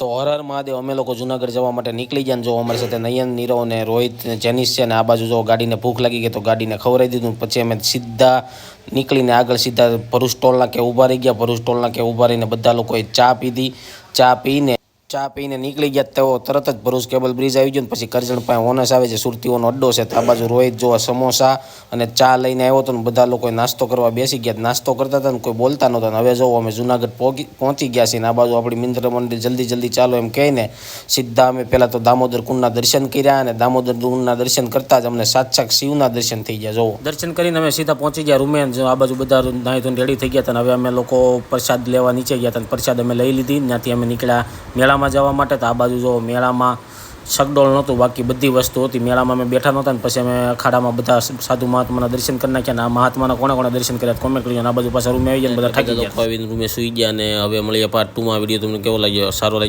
તો હર મહાદેવ અમે લોકો જુનાગઢ જવા માટે નીકળી ગયા ને જો અમારી સાથે નયન, નીરવ ને રોહિત ને જેનિસ છે ને આ બાજુ જો ગાડીને ભૂખ લાગી ગઈ તો ગાડીને ખવડાવી દીધું. પછી અમે સીધા નીકળીને આગળ સીધા ભરૂચ ટોલના કે ઊભા રહી ગયા. ભરૂચ ટોલના કે ઊભા રહીને બધા લોકોએ ચા પીધી. ચા પીને નીકળી ગયા તેઓ તરત જ ભરૂચ કેબલ બ્રિજ આવી ગયો ને પછી કરજણ પાસે ઓનસ આવે છે, સુરતીઓનો અડ્ડો છે. આ બાજુ રોહિત જો સમોસા અને ચા લઈને આવ્યો હતો ને બધા લોકોએ નાસ્તો કરવા બેસી ગયા. નાસ્તો કરતા હતા ને કોઈ બોલતા નહોતા. હવે જો અમે જુનાગઢ પહોંચી ગયા છીએ ને આ બાજુ આપણી મિત્ર મંડળ જલ્દી ચાલો એમ કહીને સીધા અમે પહેલાં તો દામોદર કુંડના દર્શન કર્યા અને દામોદર કુંડના દર્શન કરતાં જ અમને સાક્ષાત શિવના દર્શન થઈ ગયા. જોવો દર્શન કરીને અમે સીધા પહોંચી ગયા રૂમે. આ બાજુ બધા નાહી ધોઈને રેડી થઈ ગયા હતા. હવે અમે લોકો પ્રસાદ લેવા નીચે ગયા હતા. પ્રસાદ અમે લઈ લીધી. ત્યાંથી અમે નીકળ્યા મેળામાં જવા માટે. તો આ બાજુ જો મેળામાં સગડોળ નહોતું, બાકી બધી વસ્તુ હતી. મેળામાં અમે બેઠા નહોતા ને પછી અમે અખાડામાં બધા સાધુ મહાત્માના દર્શન કરી નાખ્યા. અને આ મહાત્માના કોણે દર્શન કર્યા કોમેન્ટ કરજો. આ બાજુ પાછા રૂમે આવી ગયા બધા થાકી ગયા, રૂમે સુઈ ગયા. અને હવે મળીએ પાર્ટ 2માં. વિડીયો તમને કેવો લાગ્યો? સારો લાગ્યો